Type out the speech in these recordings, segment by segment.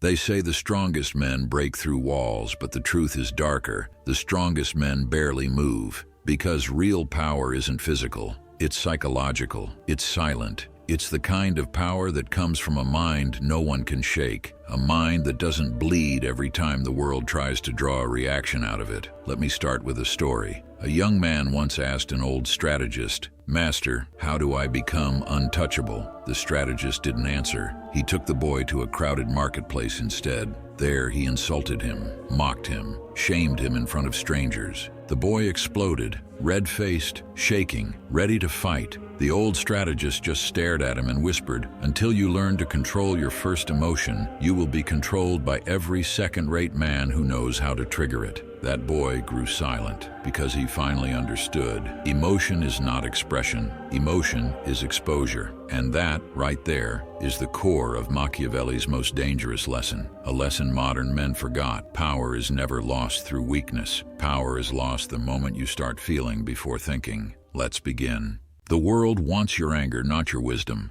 They say the strongest men break through walls, but the truth is darker. The strongest men barely move, because real power isn't physical. It's psychological. It's silent. It's the kind of power that comes from a mind no one can shake, a mind that doesn't bleed every time the world tries to draw a reaction out of it. Let me start with a story. A young man once asked an old strategist, "Master, how do I become untouchable?" The strategist didn't answer. He took the boy to a crowded marketplace instead. There he insulted him, mocked him, shamed him in front of strangers. The boy exploded, red-faced, shaking, ready to fight. The old strategist just stared at him and whispered, "Until you learn to control your first emotion, you will be controlled by every second-rate man who knows how to trigger it." That boy grew silent because he finally understood. Emotion is not expression. Emotion is exposure. And that, right there, is the core of Machiavelli's most dangerous lesson. A lesson modern men forgot. Power is never lost through weakness. Power is lost the moment you start feeling before thinking. Let's begin. The world wants your anger, not your wisdom.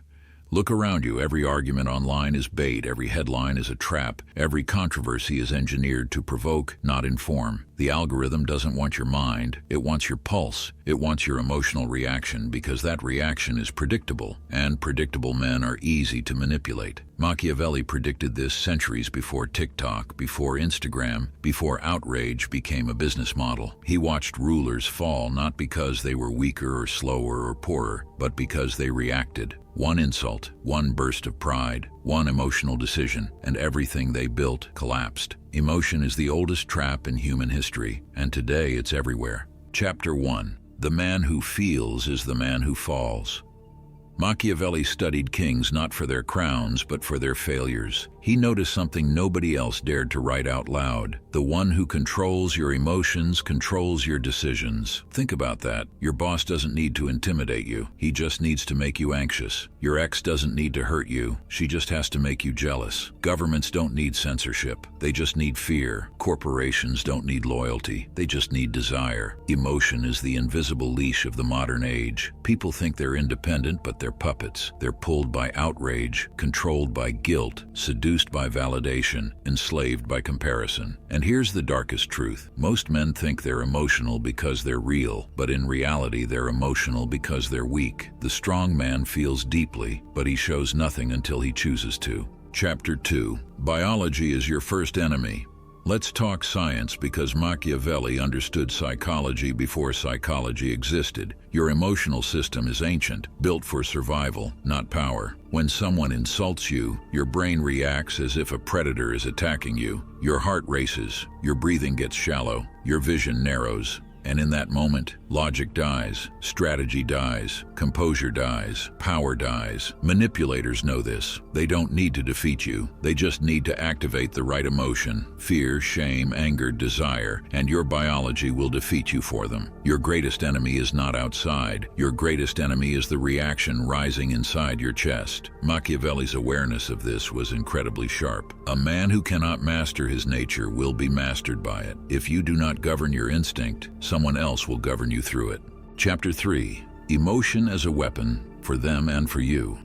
Look around you. Every argument online is bait. Every headline is a trap. Every controversy is engineered to provoke, not inform. The algorithm doesn't want your mind. It wants your pulse. It wants your emotional reaction, because that reaction is predictable, and predictable men are easy to manipulate. Machiavelli predicted this centuries before TikTok, before Instagram, before outrage became a business model. He watched rulers fall not because they were weaker or slower or poorer, but because they reacted. One insult, one burst of pride, one emotional decision, and everything they built collapsed. Emotion is the oldest trap in human history, and today it's everywhere. Chapter 1. The man who feels is the man who falls. Machiavelli studied kings not for their crowns, but for their failures. He noticed something nobody else dared to write out loud. The one who controls your emotions controls your decisions. Think about that. Your boss doesn't need to intimidate you. He just needs to make you anxious. Your ex doesn't need to hurt you. She just has to make you jealous. Governments don't need censorship. They just need fear. Corporations don't need loyalty. They just need desire. Emotion is the invisible leash of the modern age. People think they're independent, but they're puppets. They're pulled by outrage, controlled by guilt, seduced by validation, enslaved by comparison. And here's the darkest truth. Most men think they're emotional because they're real, but in reality they're emotional because they're weak. The strong man feels deeply, but he shows nothing until he chooses to. Chapter 2. Biology is your first enemy. Let's talk science, because Machiavelli understood psychology before psychology existed. Your emotional system is ancient, built for survival, not power. When someone insults you, your brain reacts as if a predator is attacking you. Your heart races, your breathing gets shallow, your vision narrows. And in that moment, logic dies, strategy dies, composure dies, power dies. Manipulators know this. They don't need to defeat you. They just need to activate the right emotion: fear, shame, anger, desire, and your biology will defeat you for them. Your greatest enemy is not outside. Your greatest enemy is the reaction rising inside your chest. Machiavelli's awareness of this was incredibly sharp. A man who cannot master his nature will be mastered by it. If you do not govern your instinct, someone else will govern you through it. Chapter 3. Emotion as a weapon, for them and for you.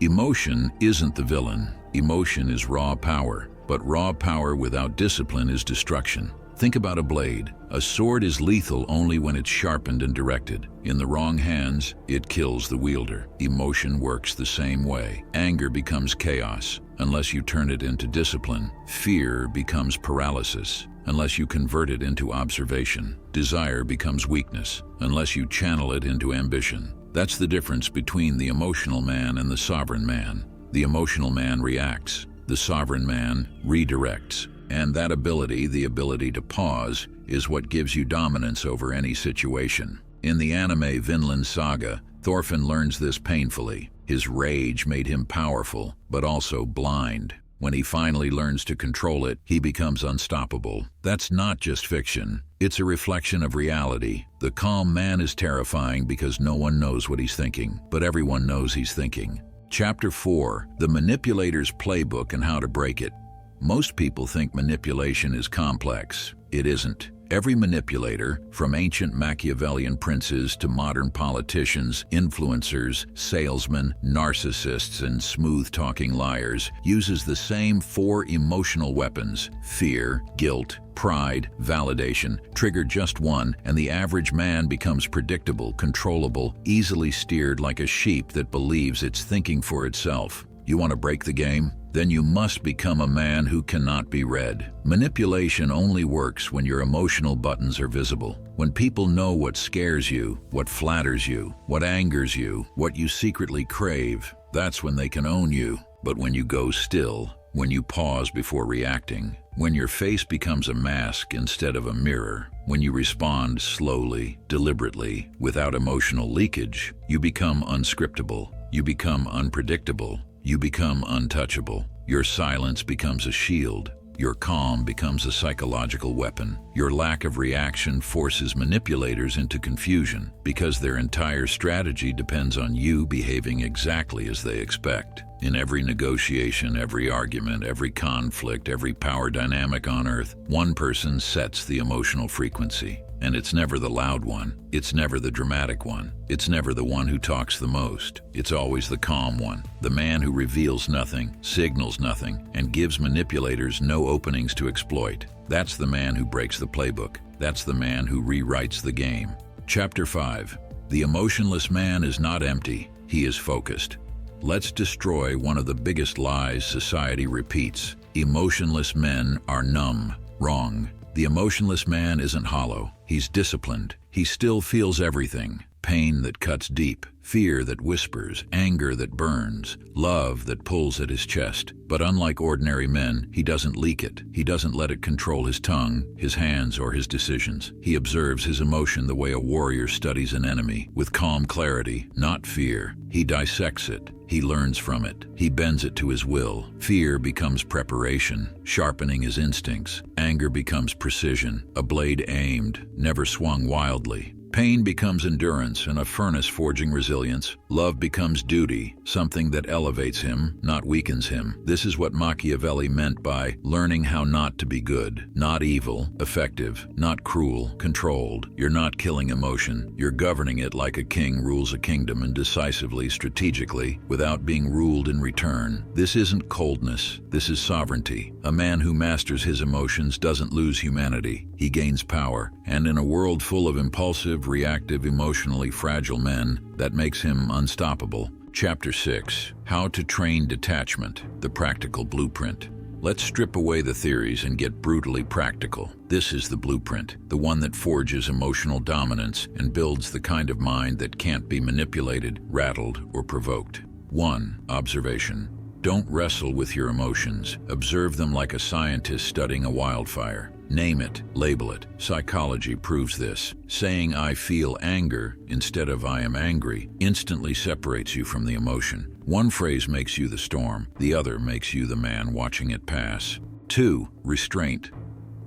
Emotion isn't the villain. Emotion is raw power, but raw power without discipline is destruction. Think about a blade. A sword is lethal only when it's sharpened and directed. In the wrong hands, it kills the wielder. Emotion works the same way. Anger becomes chaos unless you turn it into discipline. Fear becomes paralysis unless you convert it into observation. Desire becomes weakness unless you channel it into ambition. That's the difference between the emotional man and the sovereign man. The emotional man reacts. The sovereign man redirects. And that ability, the ability to pause, is what gives you dominance over any situation. In the anime Vinland Saga, Thorfinn learns this painfully. His rage made him powerful, but also blind. When he finally learns to control it, he becomes unstoppable. That's not just fiction. It's a reflection of reality. The calm man is terrifying because no one knows what he's thinking, but everyone knows he's thinking. Chapter 4. The Manipulator's Playbook and How to Break It. Most people think manipulation is complex. It isn't. Every manipulator, from ancient Machiavellian princes to modern politicians, influencers, salesmen, narcissists, and smooth-talking liars, uses the same 4 emotional weapons: fear, guilt, pride, validation. Trigger just one, and the average man becomes predictable, controllable, easily steered like a sheep that believes it's thinking for itself. You want to break the game? Then you must become a man who cannot be read. Manipulation only works when your emotional buttons are visible. When people know what scares you, what flatters you, what angers you, what you secretly crave, that's when they can own you. But when you go still, when you pause before reacting, when your face becomes a mask instead of a mirror, when you respond slowly, deliberately, without emotional leakage, you become unscriptable, you become unpredictable, you become untouchable. Your silence becomes a shield. Your calm becomes a psychological weapon. Your lack of reaction forces manipulators into confusion because their entire strategy depends on you behaving exactly as they expect. In every negotiation, every argument, every conflict, every power dynamic on Earth, one person sets the emotional frequency. And it's never the loud one. It's never the dramatic one. It's never the one who talks the most. It's always the calm one. The man who reveals nothing, signals nothing, and gives manipulators no openings to exploit. That's the man who breaks the playbook. That's the man who rewrites the game. Chapter 5. The emotionless man is not empty. He is focused. Let's destroy one of the biggest lies society repeats. Emotionless men are numb. Wrong. The emotionless man isn't hollow. He's disciplined. He still feels everything. Pain that cuts deep, fear that whispers, anger that burns, love that pulls at his chest. But unlike ordinary men, he doesn't leak it. He doesn't let it control his tongue, his hands, or his decisions. He observes his emotion the way a warrior studies an enemy, with calm clarity, not fear. He dissects it. He learns from it. He bends it to his will. Fear becomes preparation, sharpening his instincts. Anger becomes precision, a blade aimed, never swung wildly. Pain becomes endurance and a furnace forging resilience. Love becomes duty, something that elevates him, not weakens him. This is what Machiavelli meant by learning how not to be good, not evil, effective, not cruel, controlled. You're not killing emotion. You're governing it like a king rules a kingdom, and decisively, strategically, without being ruled in return. This isn't coldness. This is sovereignty. A man who masters his emotions doesn't lose humanity. He gains power. And in a world full of impulsive, reactive, emotionally fragile men, that makes him unstoppable. Chapter 6. How to Train Detachment, the Practical Blueprint. Let's strip away the theories and get brutally practical. This is the blueprint, the one that forges emotional dominance and builds the kind of mind that can't be manipulated, rattled, or provoked. 1. Observation. Don't wrestle with your emotions. Observe them like a scientist studying a wildfire. Name it, label it. Psychology proves this. Saying "I feel anger" instead of "I am angry" instantly separates you from the emotion. One phrase makes you the storm, the other makes you the man watching it pass. 2. Restraint.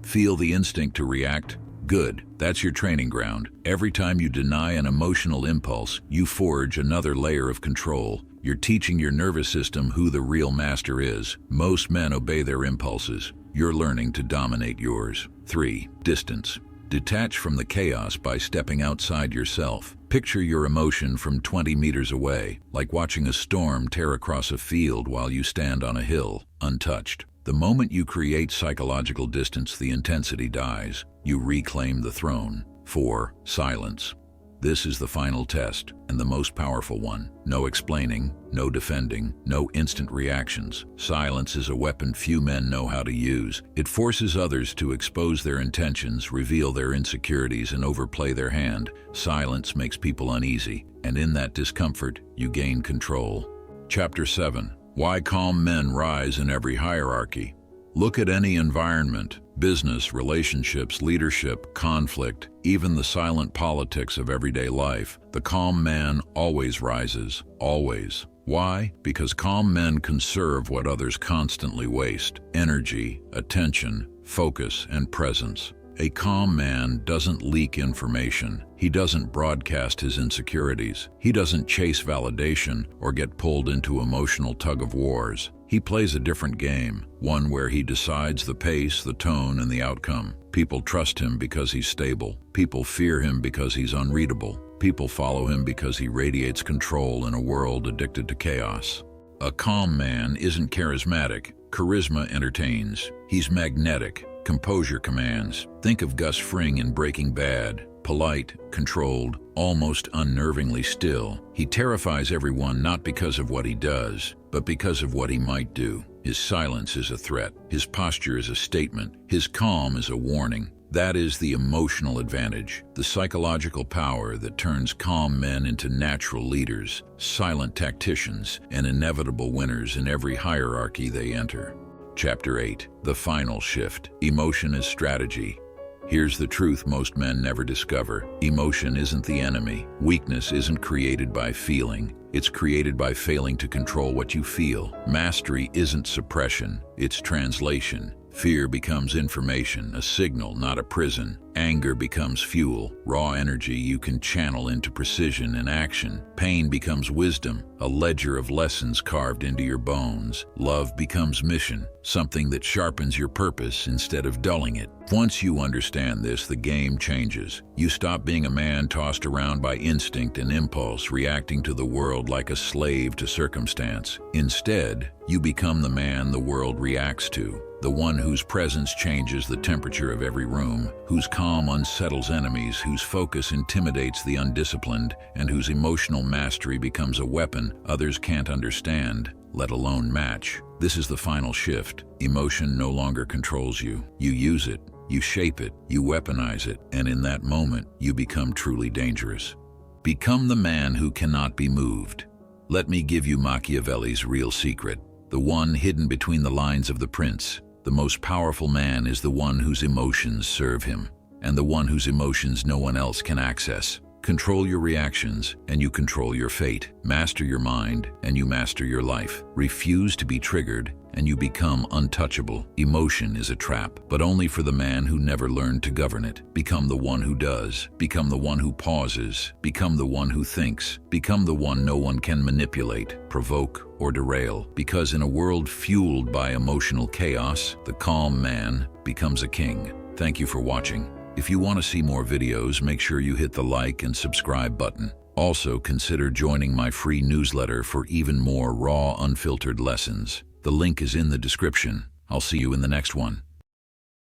Feel the instinct to react? Good. That's your training ground. Every time you deny an emotional impulse, you forge another layer of control. You're teaching your nervous system who the real master is. Most men obey their impulses. You're learning to dominate yours. 3. Distance. Detach from the chaos by stepping outside yourself. Picture your emotion from 20 meters away, like watching a storm tear across a field while you stand on a hill, untouched. The moment you create psychological distance, the intensity dies. You reclaim the throne. 4. Silence. This is the final test, and the most powerful one. No explaining, no defending, no instant reactions. Silence is a weapon few men know how to use. It forces others to expose their intentions, reveal their insecurities, and overplay their hand. Silence makes people uneasy, and in that discomfort, you gain control. Chapter 7. Why calm men rise in every hierarchy. Look at any environment. Business, relationships, leadership, conflict, even the silent politics of everyday life. The calm man always rises, always. Why? Because calm men conserve what others constantly waste: energy, attention, focus, and presence. A calm man doesn't leak information. He doesn't broadcast his insecurities. He doesn't chase validation or get pulled into emotional tug-of-wars. He plays a different game, one where he decides the pace, the tone, and the outcome. People trust him because he's stable. People fear him because he's unreadable. People follow him because he radiates control in a world addicted to chaos. A calm man isn't charismatic. Charisma entertains. He's magnetic. Composure commands. Think of Gus Fring in Breaking Bad. Polite, controlled, almost unnervingly still. He terrifies everyone not because of what he does, but because of what he might do. His silence is a threat. His posture is a statement. His calm is a warning. That is the emotional advantage, the psychological power that turns calm men into natural leaders, silent tacticians, and inevitable winners in every hierarchy they enter. Chapter 8. The Final Shift. Emotion is Strategy. Here's the truth most men never discover. Emotion isn't the enemy. Weakness isn't created by feeling. It's created by failing to control what you feel. Mastery isn't suppression. It's translation. Fear becomes information, a signal, not a prison. Anger becomes fuel, raw energy you can channel into precision and action. Pain becomes wisdom, a ledger of lessons carved into your bones. Love becomes mission, something that sharpens your purpose instead of dulling it. Once you understand this, the game changes. You stop being a man tossed around by instinct and impulse, reacting to the world like a slave to circumstance. Instead, you become the man the world reacts to. The one whose presence changes the temperature of every room, whose calm unsettles enemies, whose focus intimidates the undisciplined, and whose emotional mastery becomes a weapon others can't understand, let alone match. This is the final shift. Emotion no longer controls you. You use it, you shape it, you weaponize it, and in that moment, you become truly dangerous. Become the man who cannot be moved. Let me give you Machiavelli's real secret, the one hidden between the lines of The Prince. The most powerful man is the one whose emotions serve him, and the one whose emotions no one else can access. Control your reactions, and you control your fate. Master your mind, and you master your life. Refuse to be triggered, and you become untouchable. Emotion is a trap, but only for the man who never learned to govern it. Become the one who does. Become the one who pauses. Become the one who thinks. Become the one no one can manipulate, provoke, or derail. Because in a world fueled by emotional chaos, the calm man becomes a king. Thank you for watching. If you want to see more videos, make sure you hit the like and subscribe button. Also, consider joining my free newsletter for even more raw, unfiltered lessons. The link is in the description. I'll see you in the next one.